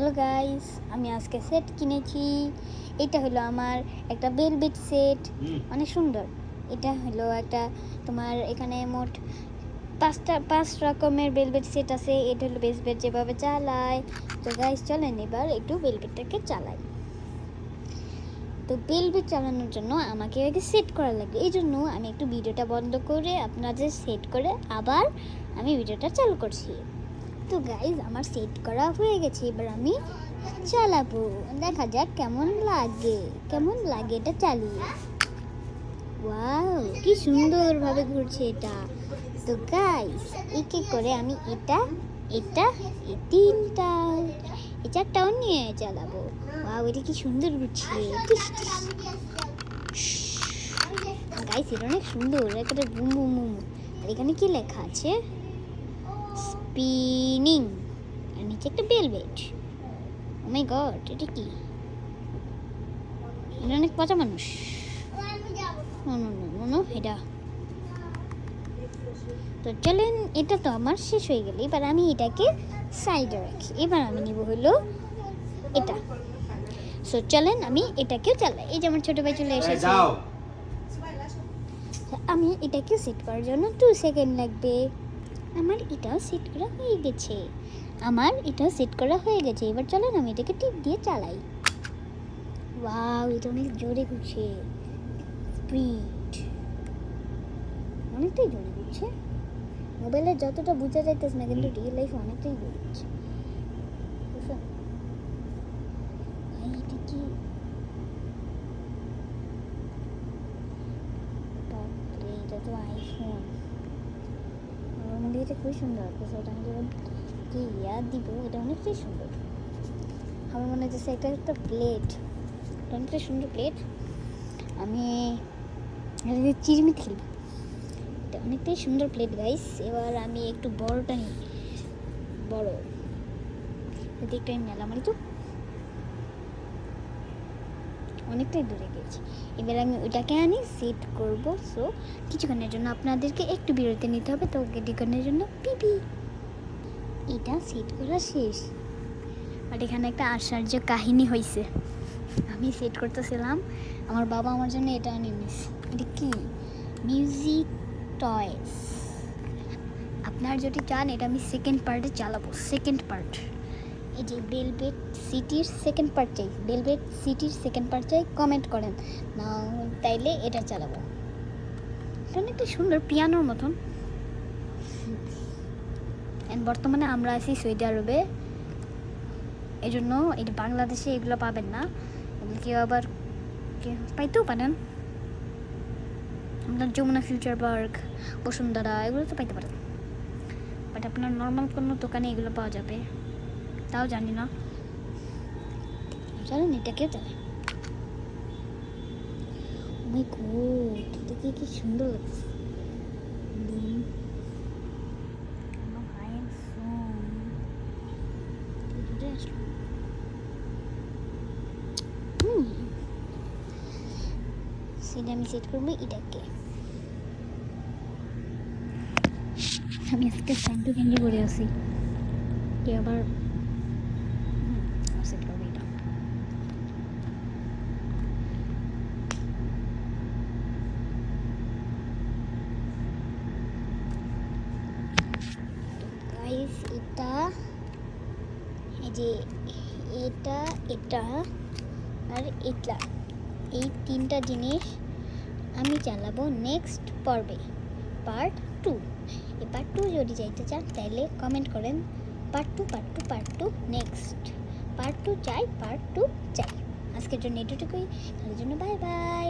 Hello guys, আমি আজকে set কিনেছি। এটা হলো আমার একটা বেলভেট সেট, অনেক সুন্দর। এটা হলো একটা তোমার এখানে মোট পাঁচ রকমের বেলভেট সেট আছে। এটা হলো বেলভেট যেভাবে চালায়। তো গাইস চলেন এবার একটু বেলভেটটাকে চালাই। তো বেলভেট চালানোর জন্য আমাকে আগে সেট করা লাগবে, এই জন্য আমি একটু ভিডিওটা বন্ধ করে আপনাদের সেট করে আবার আমি ভিডিওটা চালু করছি। তো গাইজ আমার সেট করা হয়ে গেছে, এবার আমি চালাবো, দেখা যাক কেমন লাগে এটা চালিয়ে। ওয়াও, কি সুন্দরভাবে ঘুরছে এটা। তো গাইজ একে করে আমি এটা এই তিনটা এই চারটাও নিয়ে চালাবো। ওয়াও, এটা কি সুন্দর ঘুরছে। গাইজ এটা অনেক সুন্দর, একটা বুম বুম বুম। আর এখানে কি লেখা আছে? স্পিনিং। আর নিচে একটা বেলভেট। ও মাই গড, এটা কি? এটা অনেক পচা মানুষ। এটা তো চলেন, এটা তো আমার শেষ হয়ে গেল। এবার আমি এটাকে সাইডে রাখি। এবার আমি নিব হলো এটা। সো চলেন আমি এটাকেও চালাই। এই যে আমার ছোট ভাই চলে এসেছে। আমি এটাকে সেট করার জন্য 2 সেকেন্ড লাগবে। আমার এটাও সেট করা হয়ে গেছে। এবার চলেন আমি এটাকে টিপ দিয়ে চালাই। ওয়াও, এটা অনেক জোরে ঘুরছে। স্পিড অনেকটাই জোরে ঘুরছে। মোবাইলে যতটা বোঝা যাইতেছে না, কিন্তু রিয়েল লাইফে অনেকটাই জোরে ঘুরছে। এটা কি? বাপরে, এটা তো আইফোন। আমার মনে হয় এটা খুবই সুন্দর। ওটা আমি যখন কি ইয়াদ দিব, এটা অনেকটাই সুন্দর। আমার মনে হচ্ছে একটা প্লেট, অনেকটাই সুন্দর প্লেট। আমি চিরমিট খেলব। এটা অনেকটাই সুন্দর প্লেট গাইস। এবার আমি একটু বড়টা নিই। বড় যদি একটু আমি মেলা মারি, তো অনেকটাই দূরে গেছি। এবার আমি ওইটাকে আনি সেট করব। সো কিছুক্ষণের জন্য আপনাদেরকে একটু বিরতি নিতে হবে। তো কিছুক্ষণের জন্য পিপি। এটা সেট করা শেষ। বাট এখানে একটা আশ্চর্য কাহিনী হয়েছে। আমি সেট করতেছিলাম, আমার বাবা আমার জন্য এটা আনি নিয়েছে। এটা কি? Music toys. আপনার যদি চান এটা আমি সেকেন্ড পার্টে চালাবো। সেকেন্ড পার্ট, এই যে বেলভেট সিটির সেকেন্ড পার্ট চাই, কমেন্ট করেন না, তাইলে এটা চালাবো। এটা অনেকটা সুন্দর, পিয়ানোর মতন। বর্তমানে আমরা আছি সৌদি আরবে, এই জন্য এটা বাংলাদেশে এগুলো পাবেন না। কেউ আবার পাইতেও পারেন। আপনার যমুনা ফিউচার পার্ক, বসুন্ধরা, এগুলো তো পাইতে পারেন। বাট আপনার নর্মাল কোনো দোকানে এগুলো পাওয়া যাবে, তাও জানি না। চলেন এটাকেও চালাই। মাই গড, এটা কি সুন্দর লাগছে। সেটা আমি সেট করবো এটাকে। আমি আজকে স্যান্ডু ক্যান্ডি করে আসি, কে আবার সেট করবো এটা। গাইস এটা, এই যে এটা আর এটা, এই তিনটা জিনিস আমি চালাবো নেক্সট পর্বে, পার্ট 2। এই পার্ট 2 যদি যাইতে চান তাহলে কমেন্ট করেন পার্ট 2 নেক্সট। পার্ট 2 চাই। আজকের জন্য এটুকুই। তার জন্য বাই বাই।